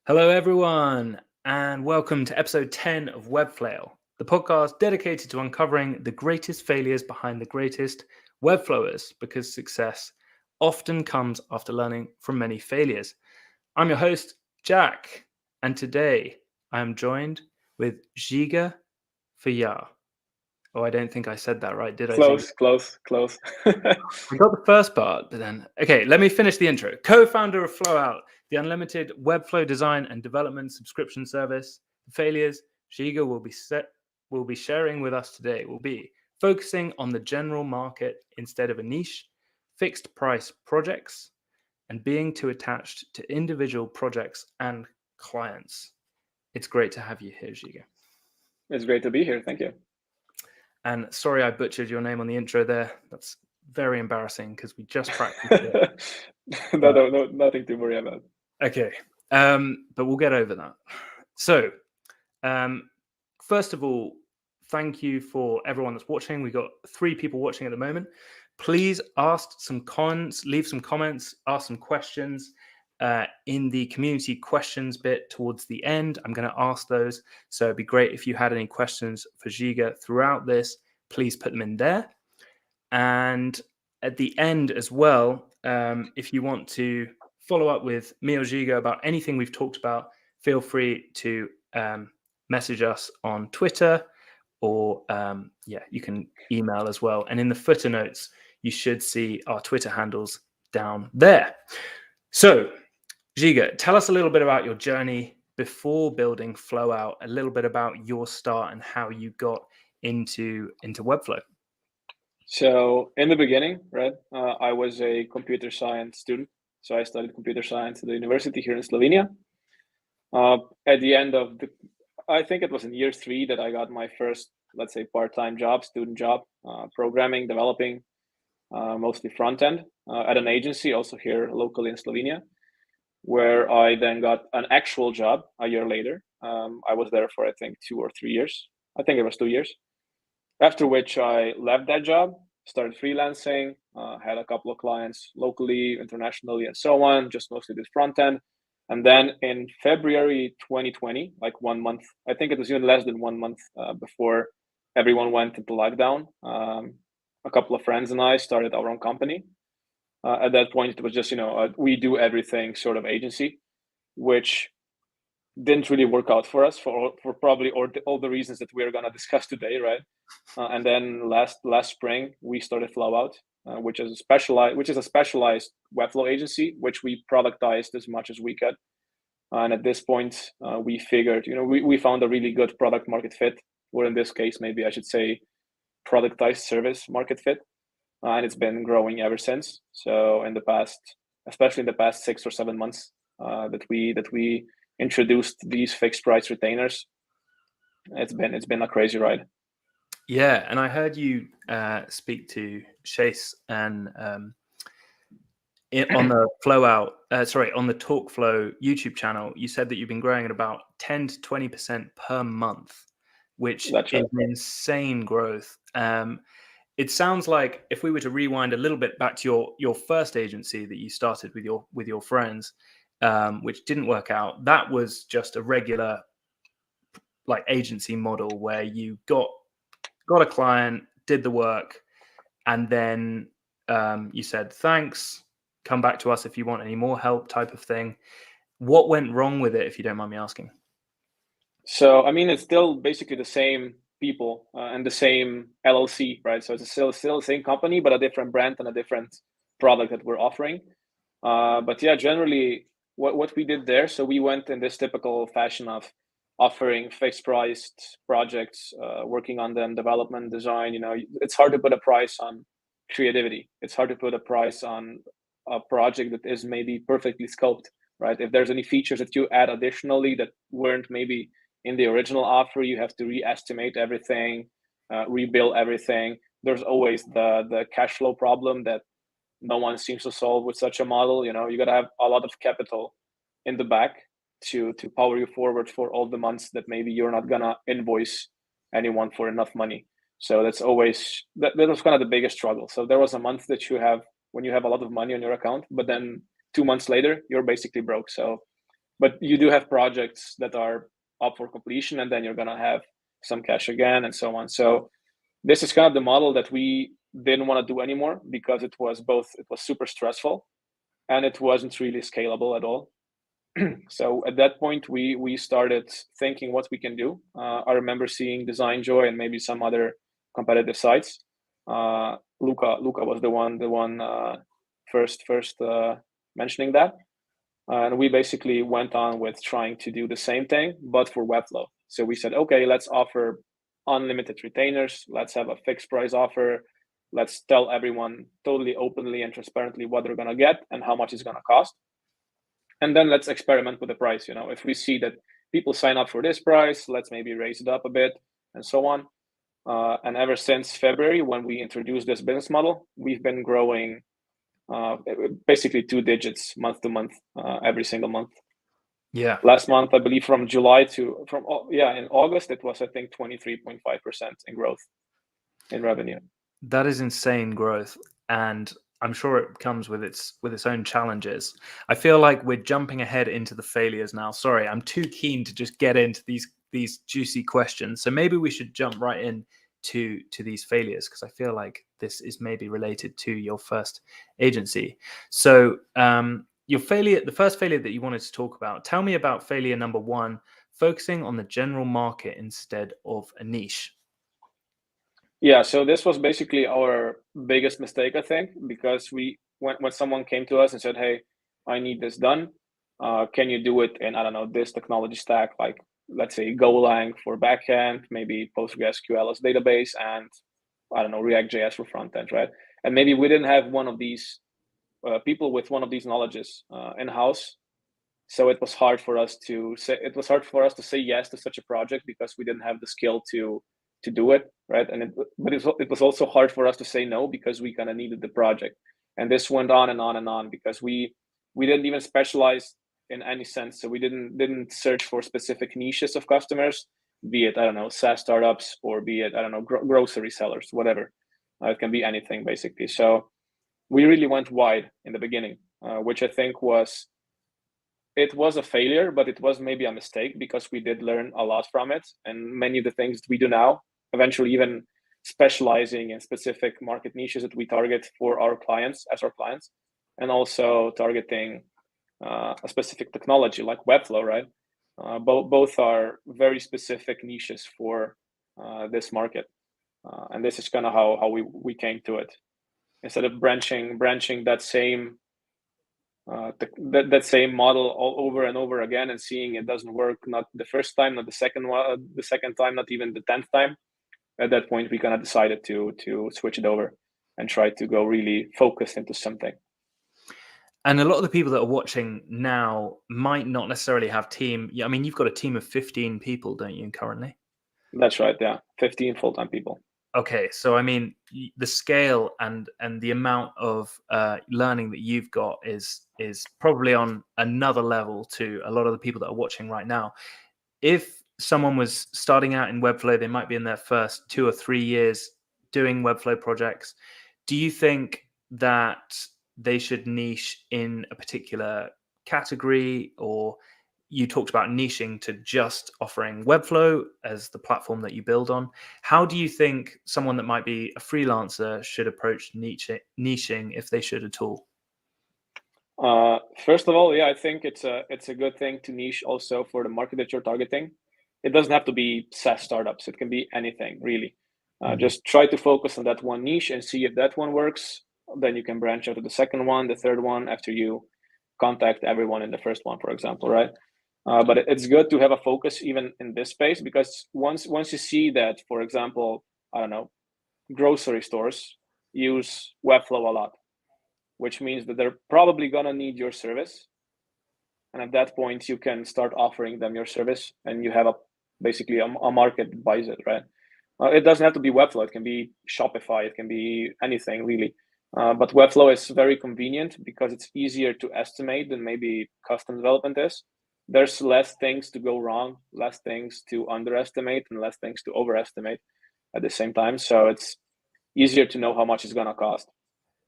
Hello, everyone, and welcome to episode 10 of Webflow, the podcast dedicated to uncovering the greatest failures behind the greatest Webflowers, because success often comes after learning from many failures. I'm your host, Jack, and today I am joined with Žiga Fajfar. Oh, I don't think I said that right, did I, Žiga? Close. I got the first part, but then, okay, let me finish the intro. Co-founder of FlowOut, the Unlimited Webflow design and development subscription service. The failures Žiga will be sharing with us today will be focusing on the general market instead of a niche, fixed price projects, and being too attached to individual projects and clients. It's great to have you here, Žiga. It's great to be here. Thank you. And sorry I butchered your name on the intro there. That's very embarrassing because we just practiced it. No, nothing to worry about. Okay, but we'll get over that. So, first of all, thank you for everyone that's watching. We've got 3 people watching at the moment. Please ask some comments, leave some comments, ask some questions in the community questions bit towards the end. I'm going to ask those. So it'd be great if you had any questions for Žiga throughout this. Please put them in there. And at the end as well, if you want to follow up with me or Žiga about anything we've talked about, feel free to message us on Twitter or you can email as well. And in the footer notes, you should see our Twitter handles down there. So, Žiga, tell us a little bit about your journey before building FlowOut, a little bit about your start and how you got into Webflow. So in the beginning, right, I was a computer science student. So I studied computer science at the university here in Slovenia. At the end of I think it was in year 3 that I got my first, let's say, part-time job, student job, programming, developing, mostly front end at an agency, also here locally in Slovenia, where I then got an actual job a year later. I was there for, I think, 2 or 3 years. I think it was 2 years. After which I left that job, started freelancing, had a couple of clients locally, internationally, and so on, just mostly this front end. And then in February 2020, like 1 month, I think it was even less than 1 month before everyone went into lockdown, a couple of friends and I started our own company. At that point, it was just, we do everything sort of agency, which didn't really work out for us for probably all the reasons that we're going to discuss today, right? And then last spring we started FlowOut, which is a specialized Webflow agency, which we productized as much as we could. And at this point, we figured, we found a really good product market fit, or in this case, maybe I should say productized service market fit. And it's been growing ever since. So especially in the past 6 or 7 months, that we introduced these fixed price retainers, it's been a crazy ride. Yeah, and I heard you speak to Chase and on the on the TalkFlow YouTube channel, you said that you've been growing at about 10 to 20% per month, which That's right. is an insane growth. It sounds like if we were to rewind a little bit back to your first agency that you started with your friends, which didn't work out, that was just a regular like agency model where you got a client, did the work, and then you said, thanks, come back to us if you want any more help type of thing. What went wrong with it, if you don't mind me asking? So, I mean, it's still basically the same people and the same LLC, right? So it's still the same company, but a different brand and a different product that we're offering. But yeah, generally what we did there, so we went in this typical fashion of offering fixed priced projects, working on them, development, design. It's hard to put a price on creativity. It's hard to put a price on a project that is maybe perfectly scoped, right? If there's any features that you add additionally that weren't maybe in the original offer, you have to re-estimate everything, rebuild everything. There's always the cash flow problem that no one seems to solve with such a model. You got to have a lot of capital in the back to power you forward for all the months that maybe you're not gonna invoice anyone for enough money. So that's always that was kind of the biggest struggle. So there was a month that you have when you have a lot of money on your account, but then 2 months later you're basically broke. So but you do have projects that are up for completion, and then you're going to have some cash again and so on. So this is kind of the model that we didn't want to do anymore, because it was super stressful and it wasn't really scalable at all. So at that point, we started thinking what we can do. I remember seeing Design Joy and maybe some other competitive sites. Luca was the one first mentioning that, and we basically went on with trying to do the same thing but for Webflow. So we said, okay, let's offer unlimited retainers. Let's have a fixed price offer. Let's tell everyone totally openly and transparently what they're gonna get and how much it's gonna cost. And then let's experiment with the price. If we see that people sign up for this price, let's maybe raise it up a bit and so on. And ever since February, when we introduced this business model, we've been growing basically 2 digits month to month, every single month. Yeah. Last month, I believe in August, it was, I think, 23.5% in growth in revenue. That is insane growth. And I'm sure it comes with its own challenges. I feel like we're jumping ahead into the failures now. Sorry, I'm too keen to just get into these juicy questions. So maybe we should jump right in to these failures, because I feel like this is maybe related to your first agency. So the first failure that you wanted to talk about, tell me about failure number 1, focusing on the general market instead of a niche. Yeah, so this was basically our biggest mistake, I think, because when someone came to us and said, hey, I need this done, can you do it in, I don't know, this technology stack, like let's say Golang for backend, maybe PostgreSQL as database, and I don't know, React.js for frontend, right? And maybe we didn't have one of these people with one of these knowledges in-house. So it was hard for us to say yes to such a project, because we didn't have the skill to do it, right? And it was also hard for us to say no, because we kind of needed the project. And this went on and on and on, because we didn't even specialize in any sense. So we didn't search for specific niches of customers, be it, I don't know, SaaS startups, or be it, I don't know, grocery sellers, whatever. It can be anything basically. So we really went wide in the beginning, which I think was a failure, but it was maybe a mistake, because we did learn a lot from it. And many of the things that we do now, eventually even specializing in specific market niches that we target for our clients, and also targeting a specific technology like Webflow, right? Both are very specific niches for this market. And this is kind of how we came to it. Instead of branching that same that same model all over and over again and seeing it doesn't work, not the first time, not the second time, not even the 10th time. At that point, we kind of decided to switch it over and try to go really focused into something. And a lot of the people that are watching now might not necessarily have team. I mean, you've got a team of 15 people, don't you, currently? That's right. Yeah, 15 full-time people. Okay, so I mean, the scale and the amount of learning that you've got is probably on another level to a lot of the people that are watching right now. If someone was starting out in Webflow, they might be in their first 2 or 3 years doing Webflow projects. Do you think that they should niche in a particular category, or you talked about niching to just offering Webflow as the platform that you build on? How do you think someone that might be a freelancer should approach niching, if they should at all? First of all, yeah, I think it's a good thing to niche also for the market that you're targeting. It doesn't have to be SaaS startups. It can be anything, really. Just try to focus on that one niche and see if that one works. Then you can branch out to the second one, the third one, after you contact everyone in the first one, for example, right? But it's good to have a focus even in this space, because once you see that, for example, I don't know, grocery stores use Webflow a lot, which means that they're probably gonna need your service. And at that point, you can start offering them your service, and you have basically a market that buys it, right? It doesn't have to be Webflow. It can be Shopify. It can be anything, really. But Webflow is very convenient because it's easier to estimate than maybe custom development is. There's less things to go wrong, less things to underestimate, and less things to overestimate at the same time. So it's easier to know how much it's gonna cost.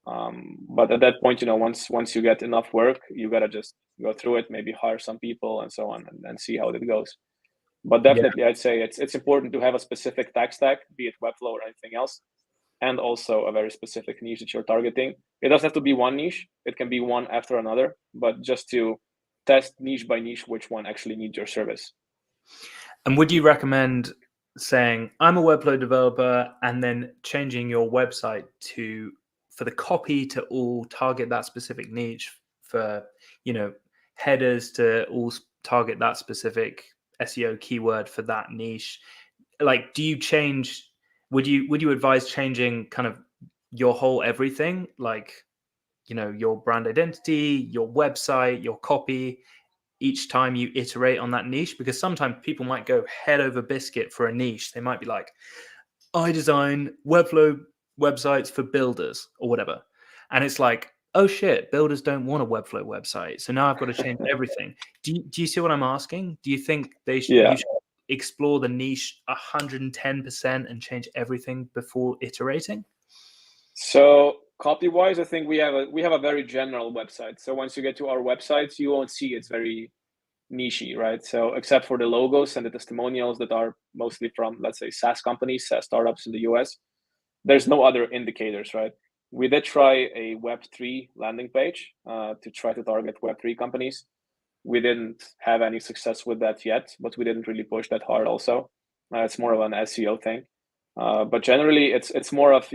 But at that point, once you get enough work, you gotta just go through it, maybe hire some people and so on, and see how it goes. But definitely, I'd say it's important to have a specific tech stack, be it Webflow or anything else, and also a very specific niche that you're targeting. It doesn't have to be one niche; it can be one after another. But just to test niche by niche which one actually needs your service. And would you recommend saying, I'm a Webflow developer, and then changing your website for the copy to all target that specific niche, for, headers to all target that specific SEO keyword for that niche? Like, would you advise changing kind of your whole everything? Like, your brand identity, your website, your copy, each time you iterate on that niche? Because sometimes people might go head over biscuit for a niche. They might be like, I design Webflow websites for builders or whatever. And it's like, oh shit, builders don't want a Webflow website. So now I've got to change everything. Do you see what I'm asking? Do you think you should explore the niche 110% and change everything before iterating? So copy-wise, I think we have a very general website. So once you get to our websites, you won't see it's very nichey, right? So except for the logos and the testimonials that are mostly from, let's say, SaaS companies, SaaS startups in the US, there's no other indicators, right? We did try a Web3 landing page to try to target Web3 companies. We didn't have any success with that yet, but we didn't really push that hard also. It's more of an SEO thing. But generally, it's more of,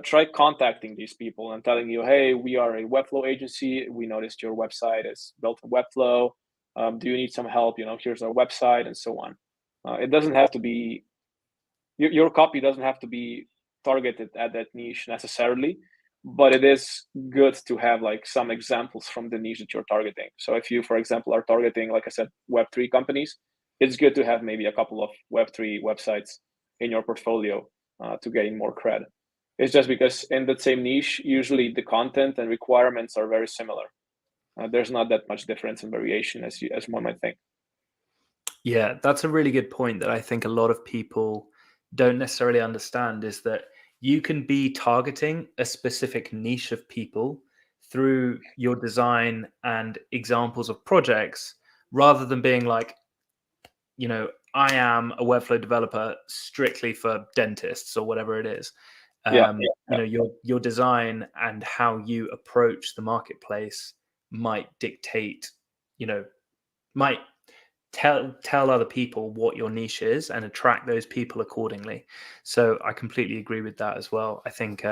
try contacting these people and telling you, hey, we are a Webflow agency. We noticed your website is built on Webflow. Do you need some help? Here's our website and so on. It doesn't have to be, your copy doesn't have to be targeted at that niche necessarily, but it is good to have like some examples from the niche that you're targeting. So if you, for example, are targeting, like I said, Web3 companies, it's good to have maybe a couple of Web3 websites in your portfolio to gain more cred. It's just because in the same niche, usually the content and requirements are very similar. There's not that much difference and variation as one might think. Yeah, that's a really good point that I think a lot of people don't necessarily understand, is that you can be targeting a specific niche of people through your design and examples of projects, rather than being like, I am a Webflow developer strictly for dentists or whatever it is. Your design and how you approach the marketplace might dictate, might tell other people what your niche is and attract those people accordingly. So I completely agree with that as well. I think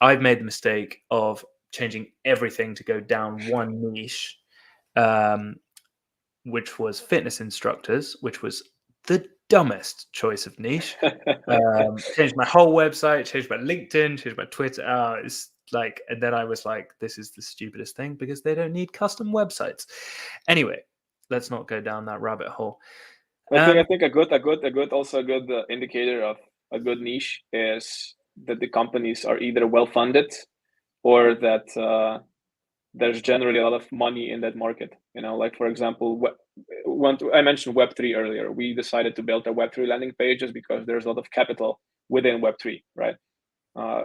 I've made the mistake of changing everything to go down one niche, which was fitness instructors, which was the dumbest choice of niche. Changed my whole website, changed my LinkedIn, changed my Twitter. It's like, and then I was like, this is the stupidest thing, because they don't need custom websites. Anyway, let's not go down that rabbit hole. I think a good indicator of a good niche is that the companies are either well funded or that there's generally a lot of money in that market. Like for example, I mentioned Web3 earlier. We decided to build a Web3 landing page just because there's a lot of capital within Web3, right?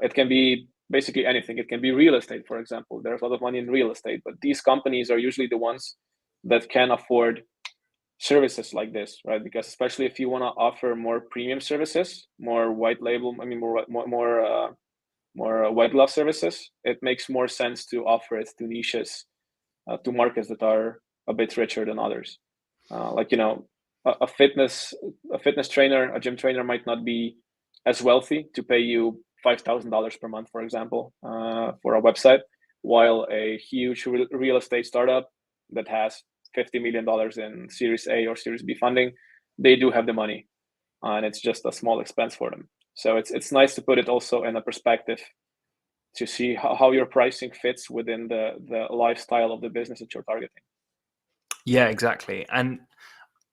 It can be basically anything. It can be real estate, for example. There's a lot of money in real estate, but these companies are usually the ones that can afford services like this, right? Because especially if you want to offer more premium services, more white label, more white glove services, it makes more sense to offer it to niches, to markets that are a bit richer than others. A fitness trainer, a gym trainer might not be as wealthy to pay you $5,000 per month, for example, for a website, while a huge real estate startup that has $50 million in Series A or Series B funding, they do have the money, and it's just a small expense for them. So it's nice to put it also in a perspective to see how your pricing fits within the lifestyle of the business that you're targeting. Yeah, exactly. And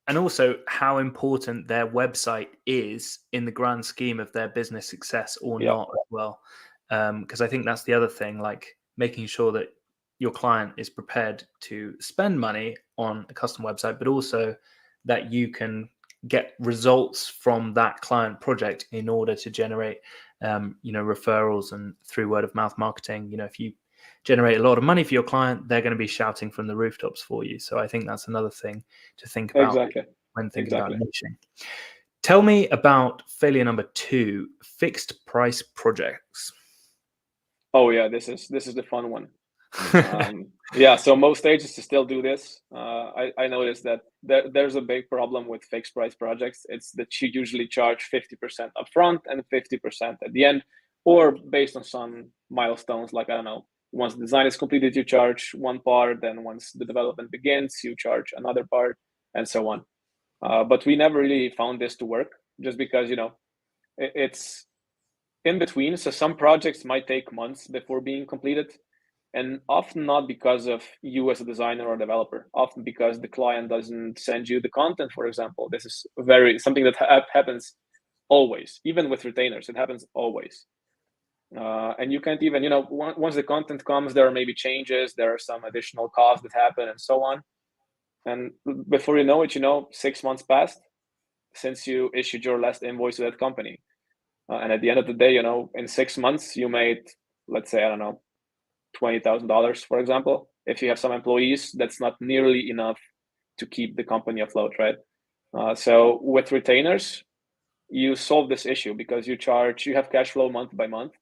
also how important their website is in the grand scheme of their business success or not as well. Because I think that's the other thing, like making sure that your client is prepared to spend money on a custom website, but also that you can get results from that client project in order to generate referrals and through word of mouth marketing. If you generate a lot of money for your client, they're going to be shouting from the rooftops for you. So I think that's another thing to think about when thinking about niching. Tell me about failure number 2, fixed price projects. Oh yeah, this is the fun one. Yeah, so most agencies still do this. I noticed that there's a big problem with fixed price projects. It's that you usually charge 50% upfront and 50% at the end, or based on some milestones, like, I don't know, once the design is completed, you charge one part, then once the development begins, you charge another part, and so on. But we never really found this to work, just because, it's in between. So some projects might take months before being completed, and often not because of you as a designer or developer, often because the client doesn't send you the content, for example. This is something that happens always, even with retainers. It happens always. And you can't even, once the content comes, there are maybe changes, there are some additional costs that happen, and so on. And before you know it, 6 months passed since you issued your last invoice to that company. And at the end of the day, in 6 months, you made, let's say, I don't know, $20,000, for example. If you have some employees, that's not nearly enough to keep the company afloat, right? So with retainers, you solve this issue because you have cash flow month by month,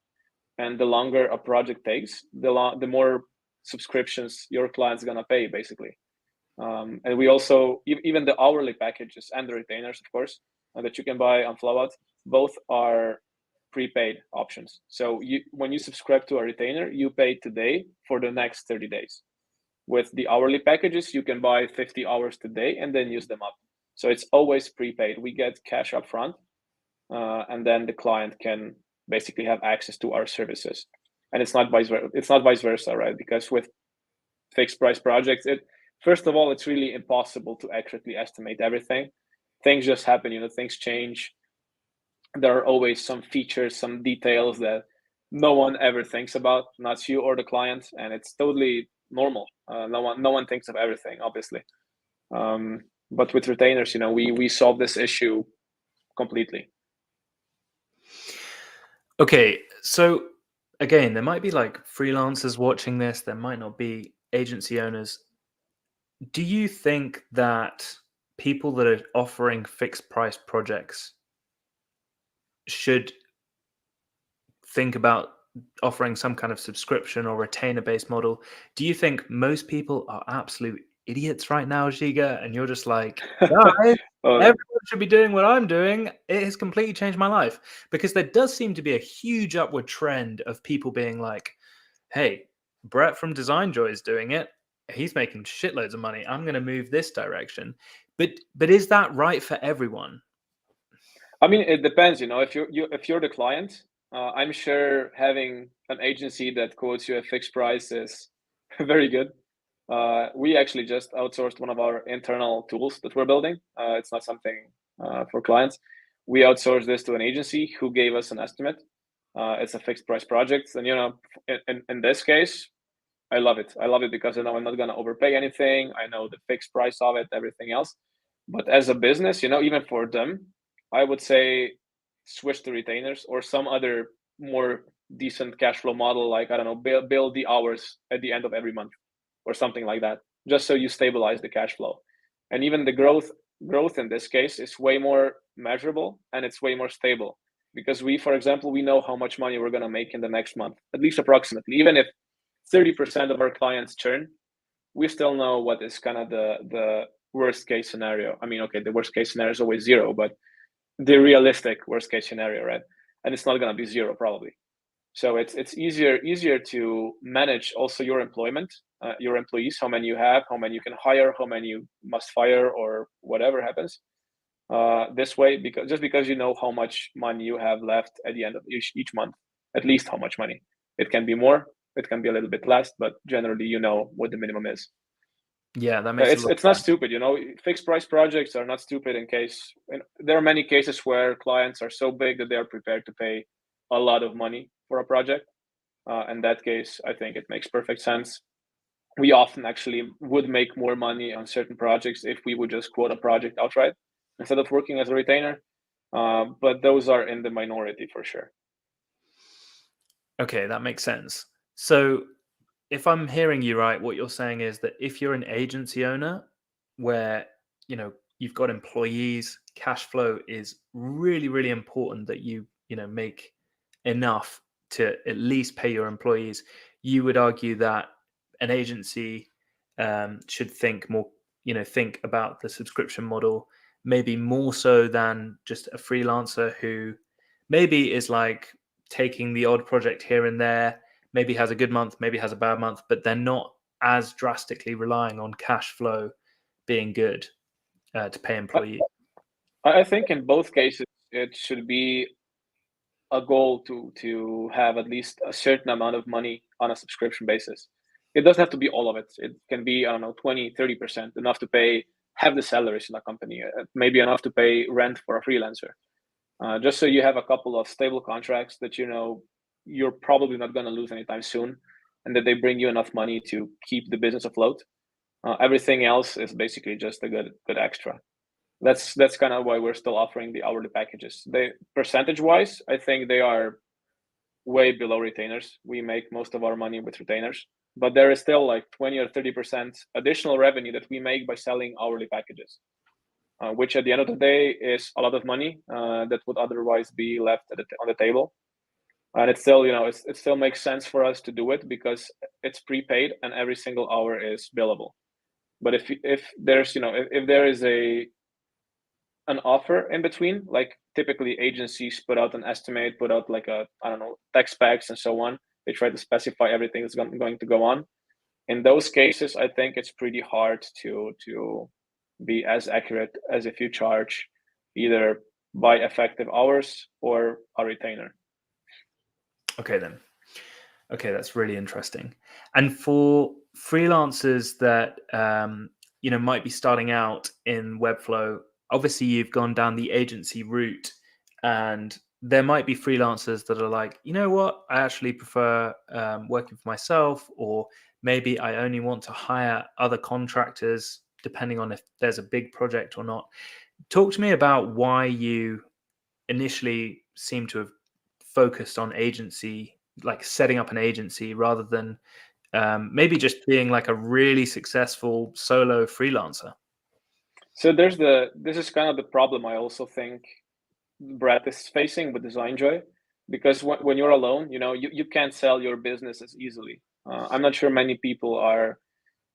and the longer a project takes, the more subscriptions your client's gonna pay, basically. And we also, even the hourly packages and the retainers, of course, that you can buy on FlowOut, both are prepaid options. So when you subscribe to a retainer, you pay today for the next 30 days. With the hourly packages, you can buy 50 hours today and then use them up. So it's always prepaid. We get cash up front, and then the client can basically have access to our services. And it's not vice versa, right? Because with fixed price projects, first of all, it's really impossible to accurately estimate everything. Things just happen, things change. There are always some features, some details that no one ever thinks about, not you or the client, and it's totally normal. No one thinks of everything, obviously. But with retainers, we solve this issue completely. Okay, so again, there might be like freelancers watching this, there might not be agency owners. Do you think that people that are offering fixed price projects should think about offering some kind of subscription or retainer based model? Do you think most people are absolute idiots right now, Žiga, and you're just like, guys, everyone should be doing what I'm doing? It has completely changed my life? Because there does seem to be a huge upward trend of people being like, hey, Brett from Design Joy is doing it. He's making shitloads of money. I'm going to move this direction. But is that right for everyone? I mean, it depends. If you're the client, I'm sure having an agency that quotes you a fixed price is very good. We actually just outsourced one of our internal tools that we're building. It's not something for clients. We outsourced this to an agency who gave us an estimate. It's a fixed price project, and in this case, I love it. I love it because I know I'm not gonna overpay anything. I know the fixed price of it, everything else. But as a business, even for them, I would say switch to retainers or some other more decent cash flow model, like, I don't know, build the hours at the end of every month or something like that, just so you stabilize the cash flow. And even the growth in this case is way more measurable and it's way more stable, because for example, we know how much money we're going to make in the next month, at least approximately. Even if 30% of our clients churn, we still know what is kind of the worst case scenario. I mean, okay, the worst case scenario is always zero, but the realistic worst case scenario, right? And it's not going to be zero probably. So it's easier to manage also your employment, your employees, how many you have, how many you can hire, how many you must fire, or whatever happens. This way, because you know how much money you have left at the end of each month, at least how much money. It can be more, it can be a little bit less, but generally you know what the minimum is. Yeah, that makes it's not stupid. Fixed price projects are not stupid there are many cases where clients are so big that they are prepared to pay a lot of money for a project. In that case, I think it makes perfect sense. We often actually would make more money on certain projects if we would just quote a project outright instead of working as a retainer. But those are in the minority for sure. Okay, that makes sense. So if I'm hearing you right, what you're saying is that if you're an agency owner where, you've got employees, cash flow is really, really important that you make enough to at least pay your employees. You would argue that an agency should think about the subscription model, maybe more so than just a freelancer who maybe is like taking the odd project here and there, maybe has a good month, maybe has a bad month, but they're not as drastically relying on cash flow being good to pay employees. I think in both cases it should be a goal to have at least a certain amount of money on a subscription basis. It doesn't have to be all of it. It can be, I don't know, 20-30%, enough to pay half the salaries in a company, maybe enough to pay rent for a freelancer. Just so you have a couple of stable contracts that you're probably not going to lose anytime soon, and that they bring you enough money to keep the business afloat. Everything else is basically just a good extra. That's kind of why we're still offering the hourly packages. They, percentage wise, I think they are way below retainers. We make most of our money with retainers, but there is still like 20 or 30% additional revenue that we make by selling hourly packages, which at the end of the day is a lot of money that would otherwise be left on the table. And it still, it still makes sense for us to do it because it's prepaid and every single hour is billable. But if there's, if there is an offer in between, like typically agencies put out an estimate, put out like I don't know, tech specs and so on. They try to specify everything that's going to go on. In those cases, I think it's pretty hard to be as accurate as if you charge either by effective hours or a retainer. Okay, then. Okay, that's really interesting. And for freelancers that might be starting out in Webflow, obviously you've gone down the agency route, and there might be freelancers that are like, you know what, I actually prefer working for myself, or maybe I only want to hire other contractors, depending on if there's a big project or not. Talk to me about why you initially seem to have focused on agency, like setting up an agency, rather than maybe just being like a really successful solo freelancer. So this is kind of the problem I also think Brett is facing with Design Joy, because when you're alone, you can't sell your business as easily. I'm not sure many people are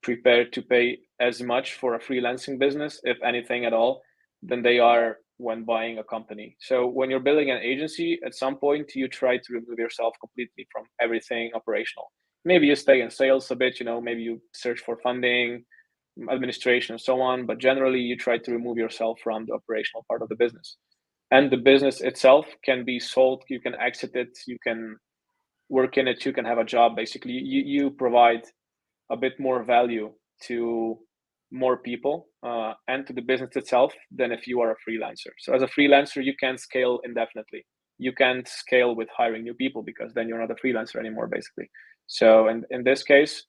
prepared to pay as much for a freelancing business, if anything at all, than they are when buying a company. So when you're building an agency, at some point you try to remove yourself completely from everything operational. Maybe you stay in sales a bit, maybe you search for funding, administration, and so on, but generally you try to remove yourself from the operational part of the business. And the business itself can be sold, you can exit it, you can work in it, you can have a job. Basically, you provide a bit more value to more people and to the business itself than if you are a freelancer. So as a freelancer, you can scale indefinitely. You can't scale with hiring new people because then you're not a freelancer anymore, basically. So in this case,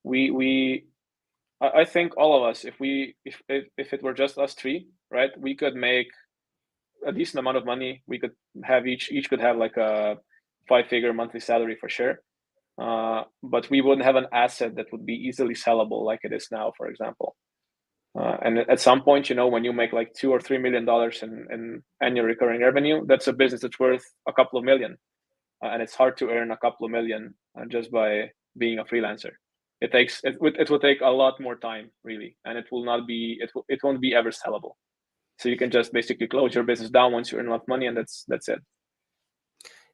I think all of us, if it were just us three, right, we could make a decent amount of money. We could have each could have like a 5-figure monthly salary for sure. But we wouldn't have an asset that would be easily sellable like it is now, for example. And at some point, when you make like $2 or $3 million in annual recurring revenue, that's a business that's worth a couple of million. And it's hard to earn a couple of million just by being a freelancer. It will take a lot more time, really, and it won't be ever sellable. So you can just basically close your business down once you earn enough money, and that's it.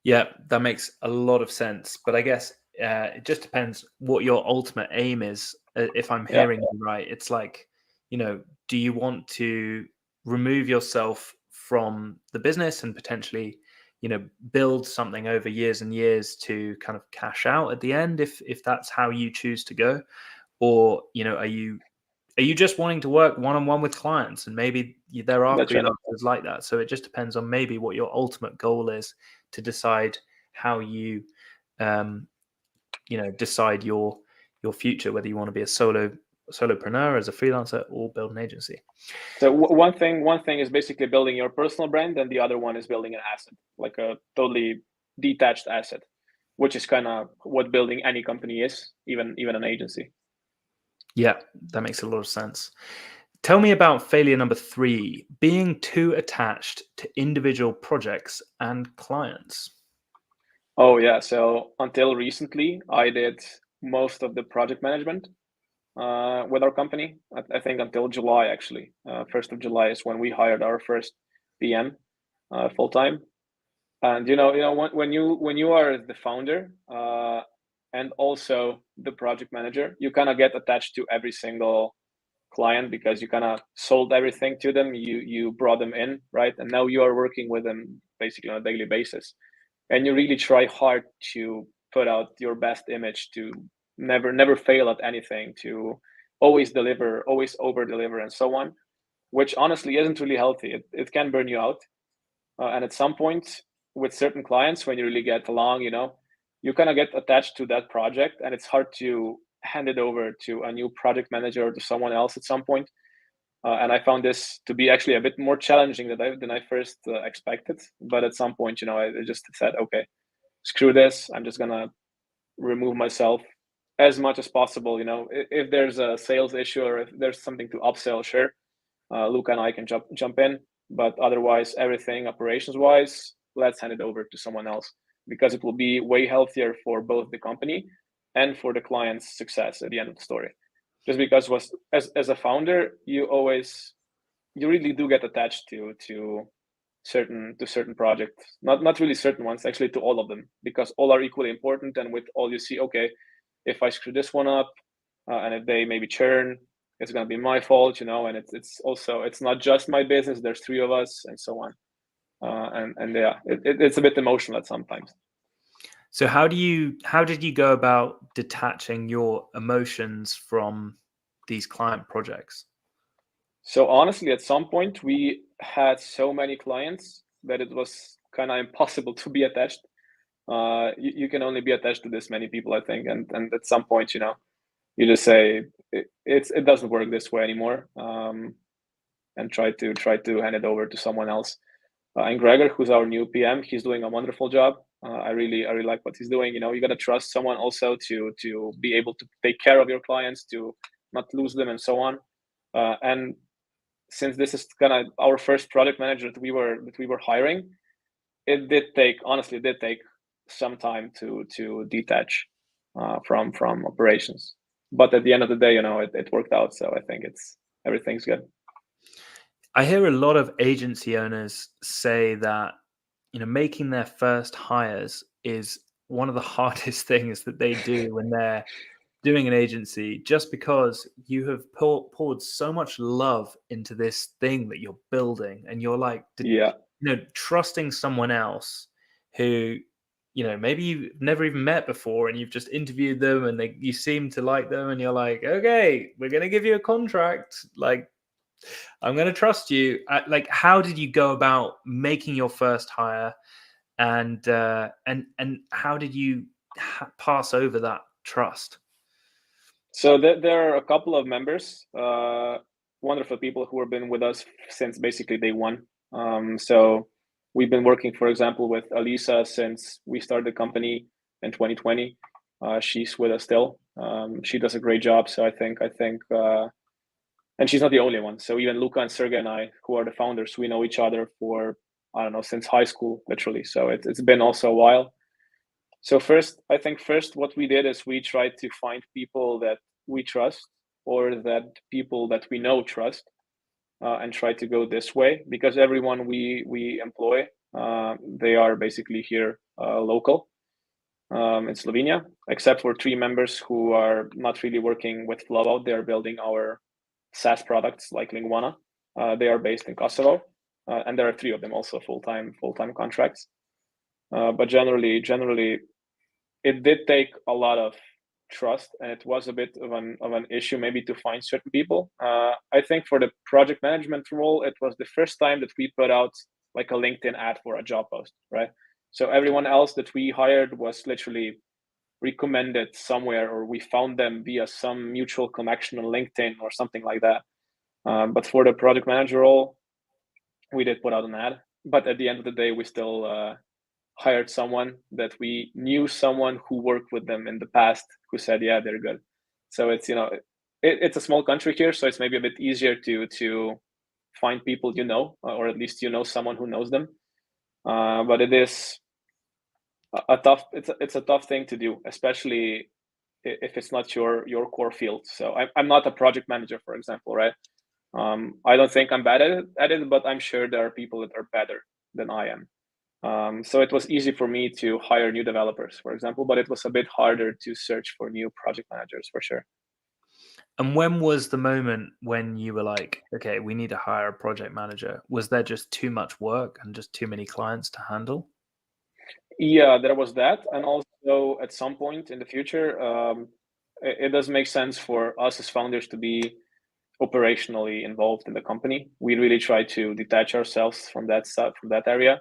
Yeah, that makes a lot of sense. But I guess it just depends what your ultimate aim is. If I'm hearing you right, it's like, do you want to remove yourself from the business and potentially, build something over years and years to kind of cash out at the end, if that's how you choose to go? Or, are you just wanting to work one-on-one with clients? And maybe there are freelancers like that. So it just depends on maybe what your ultimate goal is to decide how you, decide your future, whether you want to be a solopreneur as a freelancer or build an agency. So one thing is basically building your personal brand, and the other one is building an asset, like a totally detached asset. which is kind of what building any company is, even an agency. Yeah, that makes a lot of sense. Tell me about failure number 3, being too attached to individual projects and clients. Oh yeah, so until recently, I did most of the project management with our company. I think until July, actually. 1st of July is when we hired our first PM full time. And when you are the founder and also the project manager, you kind of get attached to every single client because you kind of sold everything to them. You brought them in, right? And now you are working with them basically on a daily basis, and you really try hard to put out your best image, to never fail at anything, to always deliver, always over deliver, and so on, which honestly isn't really healthy. It can burn you out, and at some point with certain clients, when you really get along, you kind of get attached to that project, and it's hard to hand it over to a new project manager or to someone else at some point. And I found this to be actually a bit more challenging than I first expected. But at some point, I just said, okay, screw this. I'm just gonna remove myself as much as possible. If there's a sales issue or if there's something to upsell, sure, Luca and I can jump in. But otherwise, everything operations wise, let's hand it over to someone else, because it will be way healthier for both the company and for the client's success at the end of the story. Just because as a founder, you really do get attached to certain projects, not really certain ones, actually to all of them, because all are equally important. And with all, you see, okay, if I screw this one up and if they maybe churn, it's going to be my fault, and it's also, it's not just my business, there's 3 of us and so on. And yeah, it's a bit emotional at sometimes. So how did you go about detaching your emotions from these client projects? So honestly, at some point we had so many clients that it was kind of impossible to be attached. You can only be attached to this many people, I think, and at some point, you just say it doesn't work this way anymore, and try to hand it over to someone else. And Gregor, who's our new PM, he's doing a wonderful job. I really like what he's doing. You got to trust someone also to be able to take care of your clients, to not lose them, and so on. And since this is kind of our first project manager that we were hiring, it did take some time to detach from operations. But at the end of the day, it worked out. So I think everything's good. I hear a lot of agency owners say that making their first hires is one of the hardest things that they do when they're doing an agency, just because you have poured so much love into this thing that you're building, and you're like, Yeah, trusting someone else who maybe you've never even met before, and you've just interviewed them, and you seem to like them, and you're like, okay, we're going to give you a contract, like I'm going to trust you. Like, how did you go about making your first hire, and how did you pass over that trust? so there are a couple of members, wonderful people who have been with us since basically day one. So we've been working, for example, with Alisa since we started the company in 2020. She's with us still. She does a great job. So I think, and she's not the only one. So even Luca and Sergey and I, who are the founders, we know each other for, I don't know, since high school, literally. So it's been also a while. So first, what we did is we tried to find people that we trust, or that people that we know trust, and try to go this way, because everyone we employ, they are basically here local in Slovenia, except for 3 members who are not really working with FlowOut. They are building our SaaS products like Linguana. They are based in Kosovo, and there are 3 of them also full-time contracts. But generally, it did take a lot of trust, and it was a bit of an issue maybe to find certain people. I think for the project management role, it was the first time that we put out like a LinkedIn ad for a job post, right? So everyone else that we hired was literally recommended somewhere, or we found them via some mutual connection on LinkedIn or something like that. But for the project manager role, we did put out an ad. But at the end of the day, we still hired someone that we knew someone who worked with them in the past who said, yeah, they're good. So it's, it's a small country here, so it's maybe a bit easier to find people, or at least someone who knows them. But it is it's a tough thing to do, especially if it's not your core field. So I'm not a project manager, for example, right? I don't think I'm bad at it, but I'm sure there are people that are better than I am. So it was easy for me to hire new developers, for example, but it was a bit harder to search for new project managers, for sure. And when was the moment when you were like, okay, we need to hire a project manager? Was there just too much work and just too many clients to handle? Yeah, there was that. And also at some point in the future, it does make sense for us as founders to be operationally involved in the company. We really try to detach ourselves from that stuff, from that area.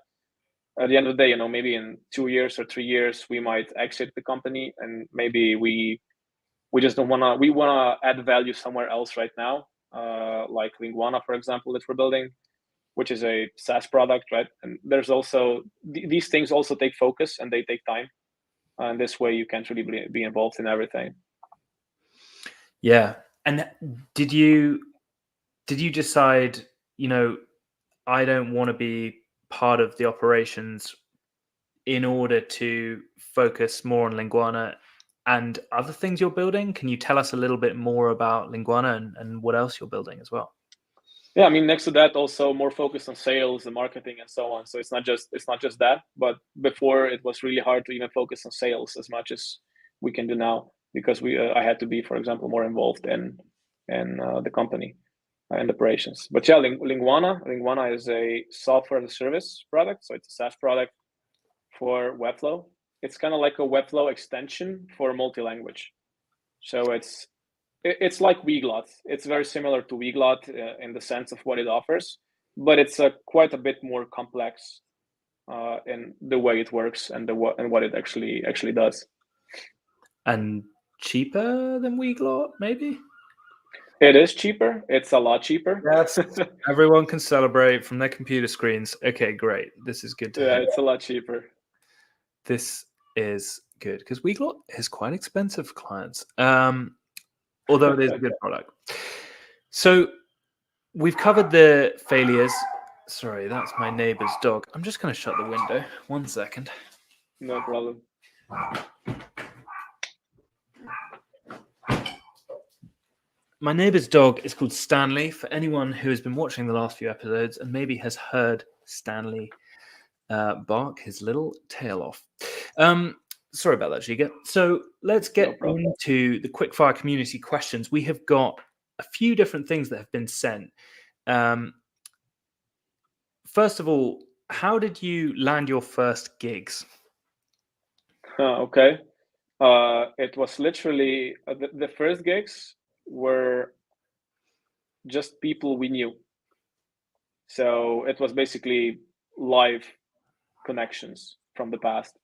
At the end of the day, maybe in 2 years or 3 years, we might exit the company, and maybe we just don't wanna. We wanna add value somewhere else right now, like Linguana, for example, that we're building, which is a SaaS product, right? And there's also these things also take focus and they take time. And this way, you can't really be involved in everything. Yeah. And did you decide, I don't want to be part of the operations in order to focus more on Linguana and other things you're building? Can you tell us a little bit more about Linguana and what else you're building as well? Yeah, I mean, next to that, also more focused on sales and marketing and so on. So it's not just that, but before it was really hard to even focus on sales as much as we can do now, because I had to be, for example, more involved in the company and operations. But yeah, Linguana is a software as a service product, so it's a SaaS product for Webflow. It's kind of like a Webflow extension for multi-language. So it's like Weglot. It's very similar to Weglot in the sense of what it offers, but it's quite a bit more complex in the way it works and what it actually does. And cheaper than Weglot, maybe? It is cheaper. It's a lot cheaper. Yes. Everyone can celebrate from their computer screens. Okay, great. This is good to hear. It's a lot cheaper. This is good because Weglot is quite expensive for clients. Although it is a good product. So we've covered the failures. Sorry, that's my neighbor's dog. I'm just going to shut the window. 1 second. No problem. My neighbor's dog is called Stanley. For anyone who has been watching the last few episodes and maybe has heard Stanley bark his little tail off. Sorry about that, Žiga. So let's get into the quickfire community questions. We have got a few different things that have been sent. First of all, how did you land your first gigs? Okay. It was literally the first gigs were just people we knew. So it was basically live connections from the past.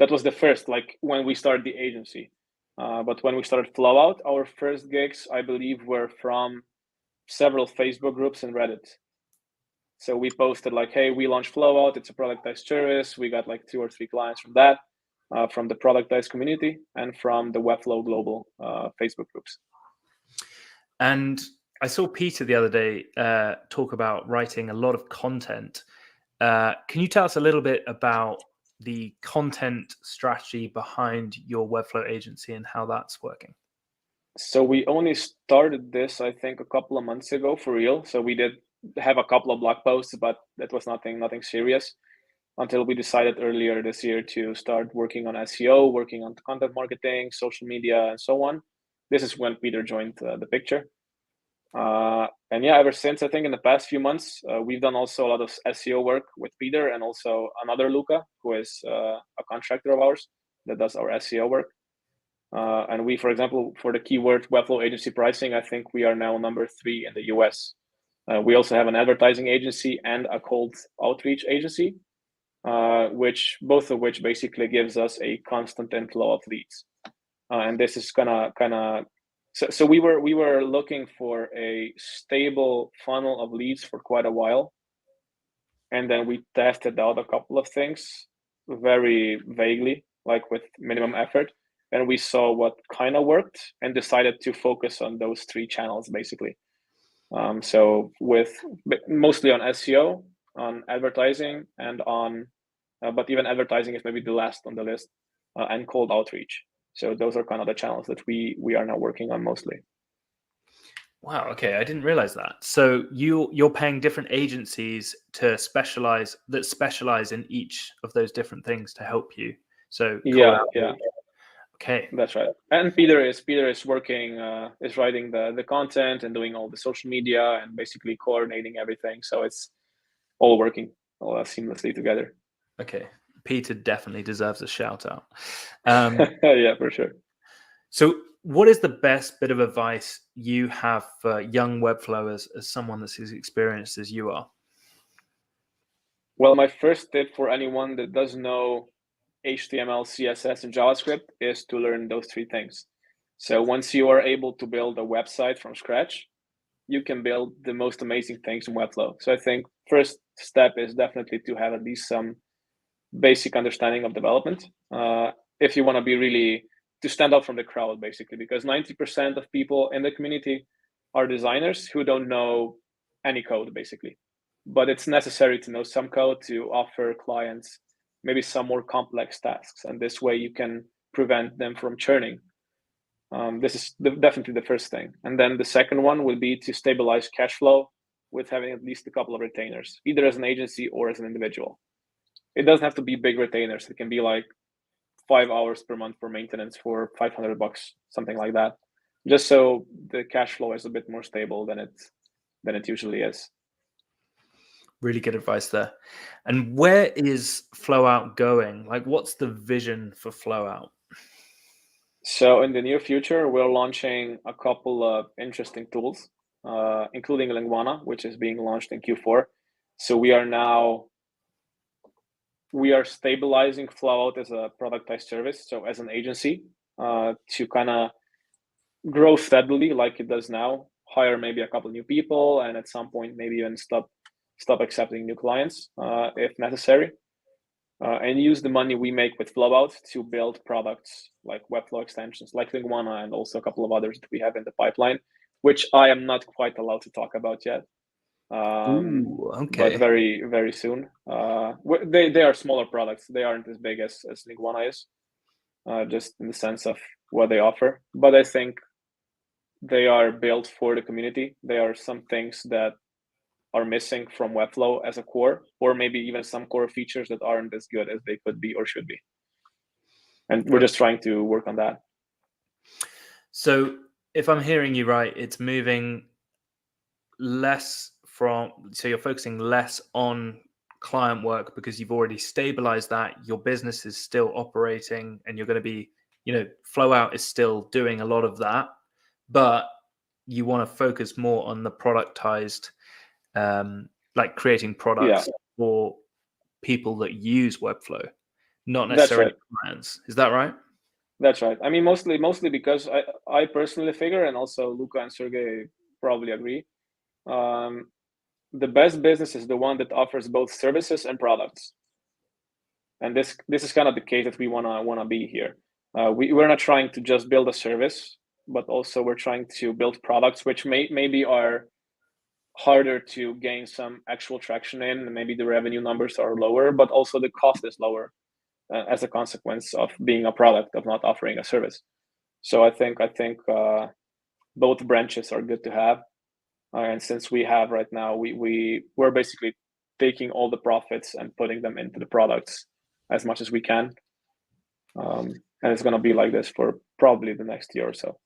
That was the first, like when we started the agency. But when we started FlowOut, our first gigs, I believe, were from several Facebook groups and Reddit. So we posted like, hey, we launched FlowOut. It's a productized service. We got like 2 or 3 clients from that, from the productized community and from the Webflow global Facebook groups. And I saw Peter the other day talk about writing a lot of content. Can you tell us a little bit about the content strategy behind your Webflow agency and how that's working? So we only started this, I think, a couple of months ago for real. So we did have a couple of blog posts, but that was nothing serious until we decided earlier this year to start working on SEO, working on content marketing, social media, and so on. This is when Peter joined the picture. And yeah, ever since, I think in the past few months, we've done also a lot of SEO work with Peter and also another Luca, who is a contractor of ours that does our SEO work. And we, for example, for the keyword Webflow agency pricing, I think we are now number 3 in the US. We also have an advertising agency and a cold outreach agency, both of which basically gives us a constant inflow of leads. And this is so we were looking for a stable funnel of leads for quite a while. And then we tested out a couple of things very vaguely, like with minimum effort. And we saw what kind of worked and decided to focus on those 3 channels basically. So with mostly on SEO, on advertising, and on, but even advertising is maybe the last on the list, and cold outreach. So those are kind of the channels that we are now working on mostly. Wow. Okay, I didn't realize that. So you're paying different agencies to specialize in each of those different things to help you. So Yeah. Okay, that's right. And Peter is working, is writing the content and doing all the social media and basically coordinating everything. So it's all working all seamlessly together. Okay, Peter definitely deserves a shout out. Yeah, for sure. So what is the best bit of advice you have for young Webflowers as someone that's as experienced as you are? Well, my first tip for anyone that doesn't know HTML, CSS, and JavaScript is to learn those 3 things. So once you are able to build a website from scratch, you can build the most amazing things in Webflow. So I think first step is definitely to have at least some basic understanding of development. If you want to be really to stand out from the crowd, basically, because 90% of people in the community are designers who don't know any code, basically. But it's necessary to know some code to offer clients maybe some more complex tasks, and this way you can prevent them from churning. This is definitely the first thing. And then the second one would be to stabilize cash flow with having at least a couple of retainers, either as an agency or as an individual. It doesn't have to be big retainers. It can be like 5 hours per month for maintenance for $500, something like that, just so the cash flow is a bit more stable than it usually is. Really good advice there. And where is FlowOut going? Like, what's the vision for FlowOut? So in the near future, we're launching a couple of interesting tools, including Linguana, which is being launched in Q4. So we are stabilizing FlowOut as a productized service, so as an agency, to kind of grow steadily like it does now, hire maybe a couple new people, and at some point maybe even stop accepting new clients if necessary, and use the money we make with FlowOut to build products like Webflow extensions, like Linguana, and also a couple of others that we have in the pipeline, which I am not quite allowed to talk about yet. Okay. But very, very soon. They are smaller products. They aren't as big as Linguana is, just in the sense of what they offer. But I think they are built for the community. There are some things that are missing from Webflow as a core, or maybe even some core features that aren't as good as they could be or should be. And we're just trying to work on that. So if I'm hearing you right, it's moving less so you're focusing less on client work because you've already stabilized that, your business is still operating, and you're going to be, FlowOut is still doing a lot of that, but you want to focus more on the productized, like creating products for people that use Webflow, not necessarily clients. Is that right? That's right. I mean, mostly because I personally figure, and also Luca and Sergey probably agree, the best business is the one that offers both services and products. And this is kind of the case that we wanna be here. We're not trying to just build a service, but also we're trying to build products which maybe are harder to gain some actual traction in, and maybe the revenue numbers are lower, but also the cost is lower as a consequence of being a product, of not offering a service. So I think both branches are good to have. And since we have right now, we're basically taking all the profits and putting them into the products as much as we can. And it's going to be like this for probably the next year or so.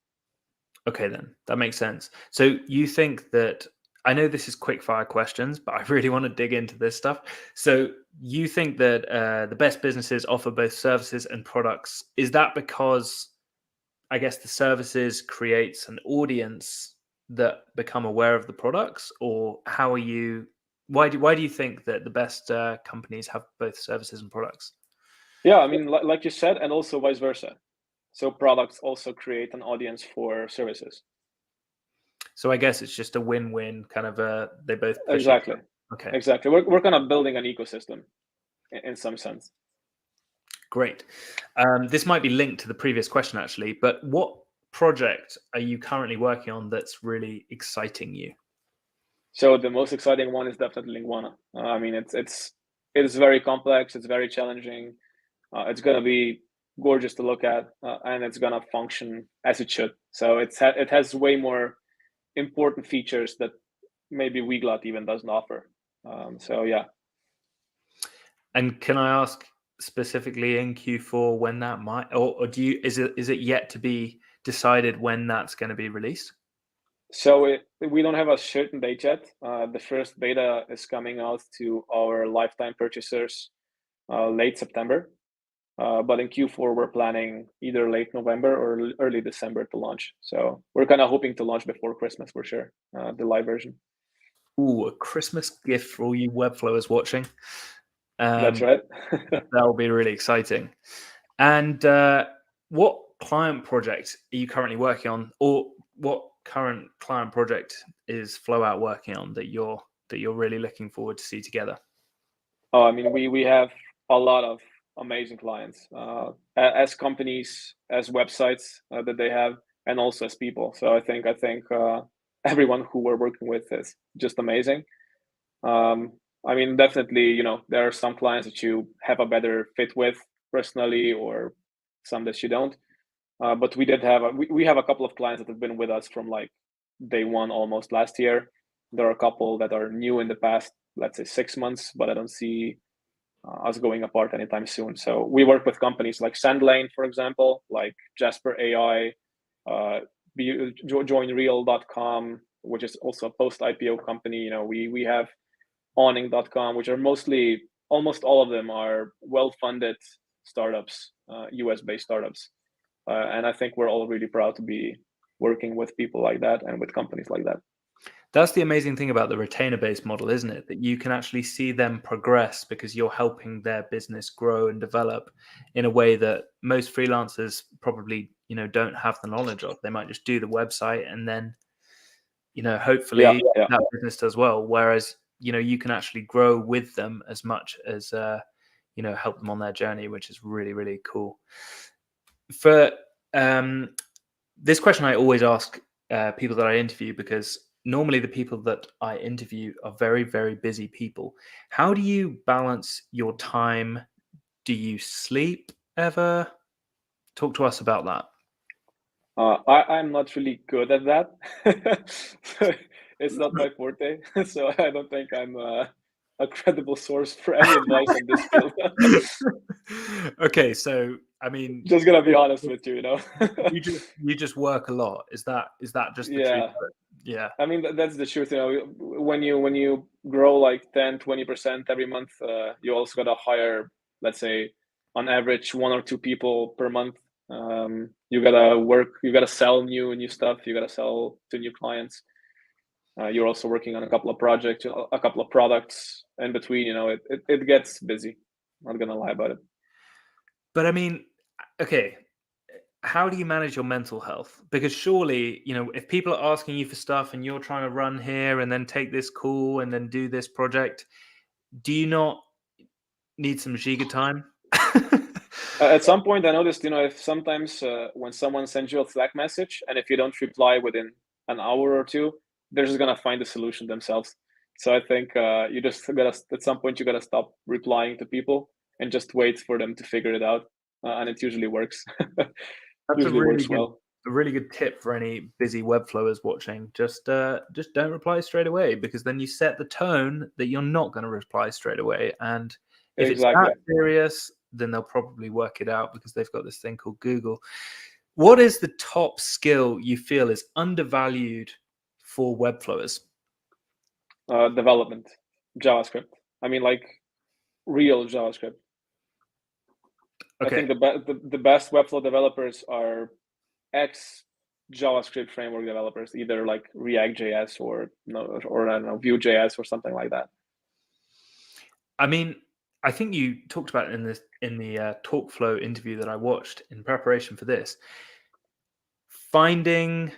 Okay, then that makes sense. So you think that, I know this is quick fire questions, but I really want to dig into this stuff. So you think that the best businesses offer both services and products. Is that because, I guess, the services creates an audience that become aware of the products, or how are you? Why do you think that the best companies have both services and products? Yeah, I mean, like you said, and also vice versa. So products also create an audience for services. So I guess it's just a win-win kind of. They both push exactly. Okay. Exactly. We're kind of building an ecosystem in some sense. Great. This might be linked to the previous question, actually, but what project are you currently working on that's really exciting you? So the most exciting one is definitely Linguana. I mean, it's very complex. It's very challenging. It's gonna be gorgeous to look at, and it's gonna function as it should. So it has way more important features that maybe Weglot even doesn't offer. So yeah. And can I ask specifically in Q4 when that might, or is it yet to be decided when that's going to be released? So we don't have a certain date yet. The first beta is coming out to our lifetime purchasers late September. But in Q4, we're planning either late November or early December to launch. So we're kind of hoping to launch before Christmas for sure, the live version. Ooh, a Christmas gift for all you Webflowers watching. That's right. That'll be really exciting. And what client project are you currently working on, or what current client project is FlowOut working on that you're really looking forward to see together? Oh, I mean, we have a lot of amazing clients, as companies, as websites that they have, and also as people. So I think everyone who we're working with is just amazing. I mean, definitely, you know, there are some clients that you have a better fit with personally, or some that you don't. But we have a couple of clients that have been with us from like day one almost last year. There are a couple that are new in the past, let's say 6 months, but I don't see us going apart anytime soon. So we work with companies like Sandlane, for example, like Jasper AI, joinreal.com, which is also a post IPO company. You know, we have awning.com, which are almost all of them are well-funded startups, US-based startups. And I think we're all really proud to be working with people like that and with companies like that. That's the amazing thing about the retainer-based model, isn't it? That you can actually see them progress because you're helping their business grow and develop in a way that most freelancers probably, don't have the knowledge of. They might just do the website and then, hopefully that business does well. Whereas, you can actually grow with them as much as, help them on their journey, which is really, really cool. For this question, I always ask people that I interview, because normally the people that I interview are very, very busy people. How do you balance your time? Do you sleep ever? Talk to us about that. I'm not really good at that. It's not my forte, so I don't think I'm a credible source for any advice on this field. Okay, so I mean, just gonna be honest with you, you just work a lot. Is that just the truth? Yeah. I mean, that's the truth. When you grow like 10-20% every month, you also gotta hire, let's say, on average 1 or 2 people per month. You gotta work, you gotta sell new stuff, you gotta sell to new clients. You're also working on a couple of projects, a couple of products in between. It gets busy. Not gonna lie about it. But I mean, okay, how do you manage your mental health? Because surely, if people are asking you for stuff and you're trying to run here and then take this call and then do this project, do you not need some Žiga time? At some point, I noticed, if sometimes when someone sends you a Slack message and if you don't reply within an hour or two, they're just gonna find a solution themselves. So I think you just gotta, at some point, you gotta stop replying to people and just wait for them to figure it out, and it usually works. That's a really good tip for any busy Webflowers watching. Just don't reply straight away, because then you set the tone that you're not going to reply straight away. And if it's that serious, then they'll probably work it out, because they've got this thing called Google. What is the top skill you feel is undervalued for Webflowers? Development, JavaScript. I mean, like real JavaScript. Okay. I think the best Webflow developers are JavaScript framework developers, either like React.js or I don't know, Vue.js or something like that. I mean, I think you talked about it in the TalkFlow interview that I watched in preparation for this. Finding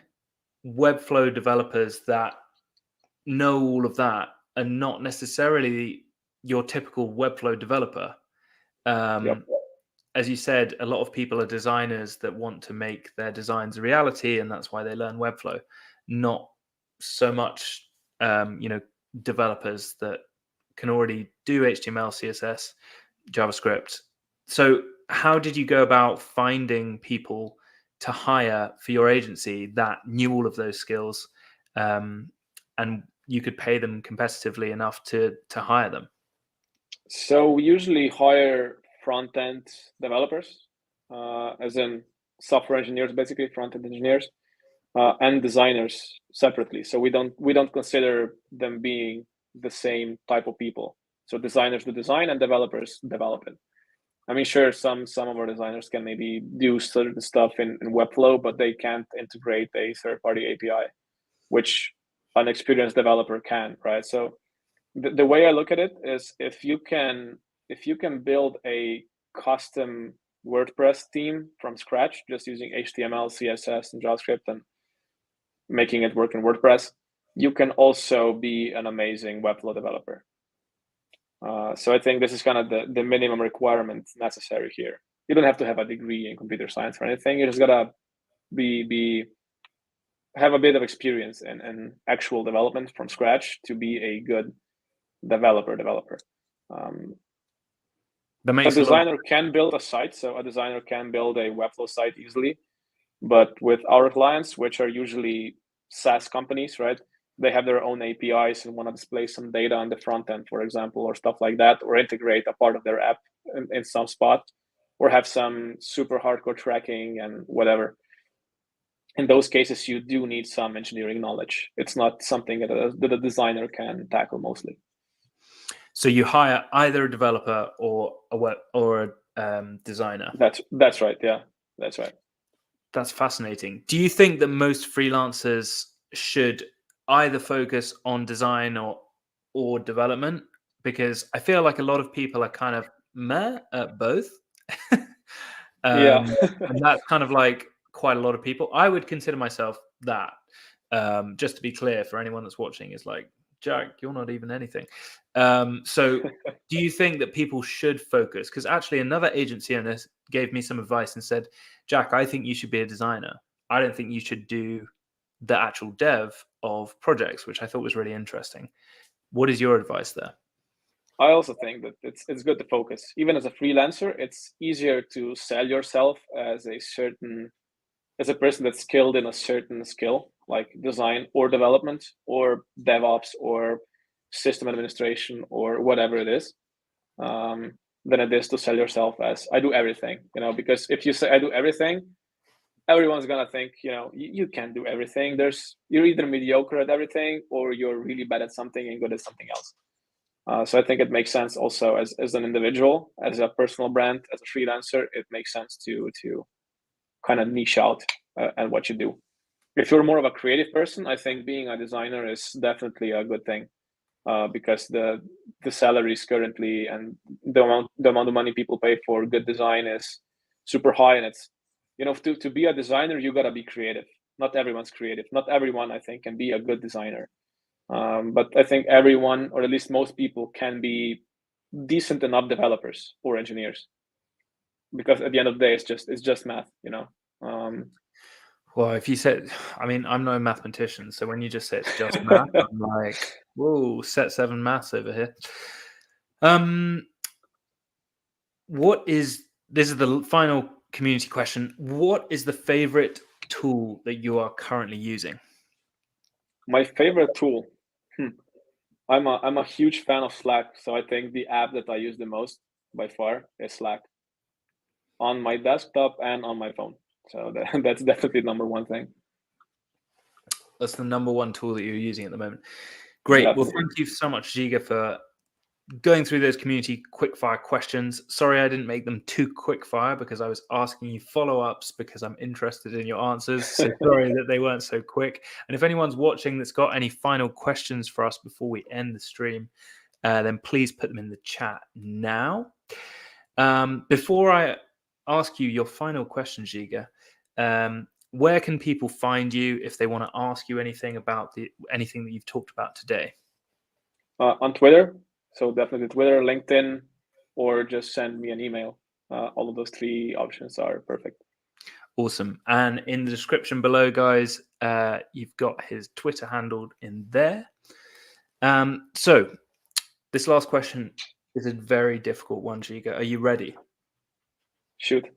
Webflow developers that know all of that and not necessarily your typical Webflow developer. as you said, a lot of people are designers that want to make their designs a reality, and that's why they learn Webflow. Not so much, developers that can already do HTML, CSS, JavaScript. So how did you go about finding people to hire for your agency that knew all of those skills, and you could pay them competitively enough to hire them? So we usually hire front-end developers, as in software engineers, basically front-end engineers, and designers separately. So we don't consider them being the same type of people. So designers do design and developers develop it. I mean, sure, some of our designers can maybe do certain stuff in Webflow, but they can't integrate a third-party API, which an experienced developer can, right? So the way I look at it is if you can build a custom WordPress theme from scratch, just using HTML, CSS, and JavaScript, and making it work in WordPress, you can also be an amazing Webflow developer. So I think this is kind of the minimum requirement necessary here. You don't have to have a degree in computer science or anything. You just gotta have a bit of experience in actual development from scratch to be a good developer. A designer can build a site, so a designer can build a Webflow site easily. But with our clients, which are usually SaaS companies, right? They have their own APIs and want to display some data on the front end, for example, or stuff like that, or integrate a part of their app in some spot, or have some super hardcore tracking and whatever. In those cases, you do need some engineering knowledge. It's not something that a designer can tackle mostly. So you hire either a developer or a designer. That's right. Yeah, that's right. That's fascinating. Do you think that most freelancers should either focus on design or development? Because I feel like a lot of people are kind of meh at both. Yeah. And that's kind of like quite a lot of people. I would consider myself that. Just to be clear for anyone that's watching, is like, Jack, you're not even anything. So do you think that people should focus? Because actually another agency owner gave me some advice and said, Jack, I think you should be a designer. I don't think you should do the actual dev of projects, which I thought was really interesting. What is your advice there? I also think that it's good to focus. Even as a freelancer, it's easier to sell yourself as a person that's skilled in a certain skill, like design or development or DevOps or system administration or whatever it is, than it is to sell yourself as I do everything. Because if you say I do everything, everyone's gonna think you can't do everything. You're either mediocre at everything or you're really bad at something and good at something else. So I think it makes sense also as an individual, as a personal brand, as a freelancer, it makes sense to kind of niche out and what you do. If you're more of a creative person, I think being a designer is definitely a good thing, because the salaries currently and the amount of money people pay for good design is super high, and it's to be a designer you gotta be creative. Not everyone's creative. Not everyone, I think, can be a good designer. But I think everyone, or at least most people, can be decent enough developers or engineers, because at the end of the day, it's just math, Well, if you said, I mean, I'm no mathematician, so when you just say it's just math, I'm like, whoa, set 7 maths over here. This is the final community question. What is the favorite tool that you are currently using? My favorite tool. I'm a huge fan of Slack, so I think the app that I use the most by far is Slack, on my desktop and on my phone. So that's definitely the number one thing. That's the number one tool that you're using at the moment. Great. Definitely. Well, thank you so much, Žiga, for going through those community quickfire questions. Sorry I didn't make them too quickfire because I was asking you follow-ups because I'm interested in your answers. So sorry that they weren't so quick. And if anyone's watching that's got any final questions for us before we end the stream, then please put them in the chat now. Before I ask you your final question, Žiga, where can people find you if they want to ask you anything about anything that you've talked about today? On Twitter. So definitely Twitter, LinkedIn, or just send me an email. all of those three options are perfect. Awesome. And in the description below, guys, you've got his Twitter handle in there. So this last question is a very difficult one, Žiga. Are you ready? Shoot.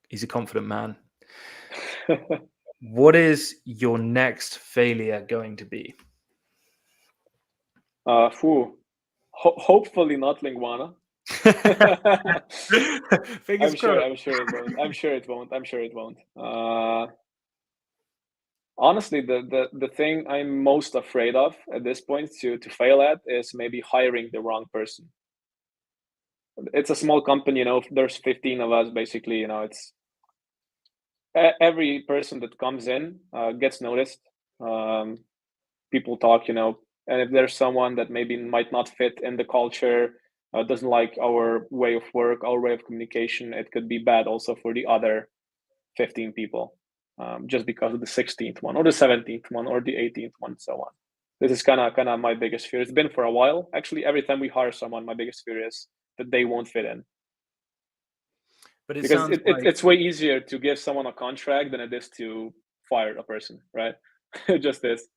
He's a confident man. What is your next failure going to be? Hopefully not Linguana. Fingers crossed. I'm sure it won't. Honestly, the thing I'm most afraid of at this point to fail at is maybe hiring the wrong person. It's a small company, there's 15 of us basically, it's every person that comes in gets noticed. People talk, and if there's someone that maybe might not fit in the culture, doesn't like our way of work, our way of communication, it could be bad also for the other 15 people, just because of the 16th one or the 17th one or the 18th one and so on. This is kind of my biggest fear. It's been for a while. Actually, every time we hire someone, my biggest fear is that they won't fit in. But it's way easier to give someone a contract than it is to fire a person, right? Just this.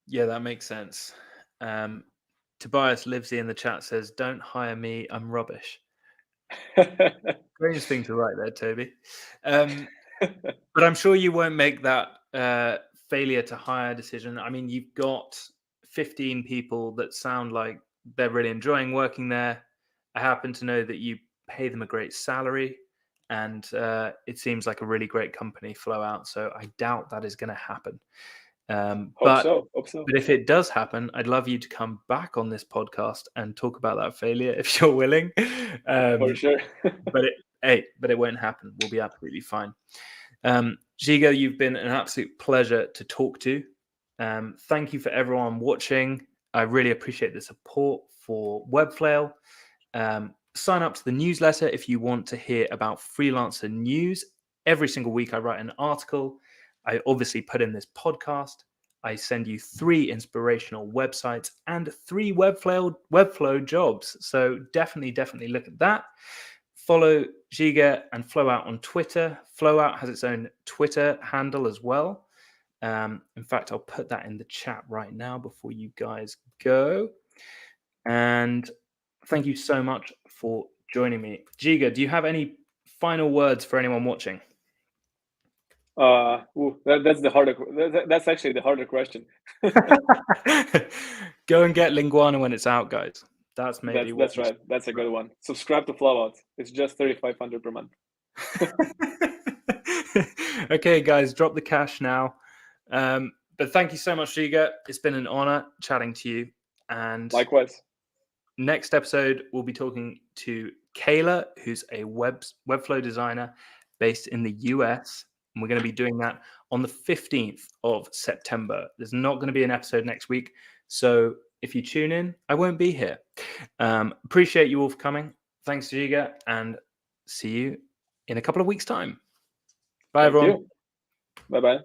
Yeah, that makes sense. Tobias Livesey in the chat says, "Don't hire me, I'm rubbish." Strange thing to write there, Toby. But I'm sure you won't make that failure to hire decision. I mean, you've got 15 people that sound like they're really enjoying working there. I happen to know that you pay them a great salary, and it seems like a really great company, FlowOut. So I doubt that is going to happen. Hope so. But if it does happen, I'd love you to come back on this podcast and talk about that failure if you're willing. For sure. but it won't happen. We'll be absolutely fine. Žiga, you've been an absolute pleasure to talk to. Thank you for everyone watching. I really appreciate the support for Webflow. Sign up to the newsletter if you want to hear about freelancer news. Every single week I write an article. I obviously put in this podcast. I send you 3 inspirational websites and 3 Webflow jobs. So definitely look at that. Follow Žiga and FlowOut on Twitter. FlowOut has its own Twitter handle as well. In fact, I'll put that in the chat right now before you guys go. And thank you so much for joining me. Žiga, do you have any final words for anyone watching? That's the harder. That's actually the harder question. Go and get Linguana when it's out, guys. That's maybe that's right. That's a good one. Subscribe to FlowOut. It's just $3,500 per month. Okay, guys, drop the cash now. But thank you so much, Žiga. It's been an honor chatting to you. And likewise. Next episode, we'll be talking to Kayla, who's a Webflow designer based in the US. And we're going to be doing that on the 15th of September. There's not going to be an episode next week. So if you tune in, I won't be here. Appreciate you all for coming. Thanks, Žiga, and see you in a couple of weeks' time. Bye, everyone. Bye-bye.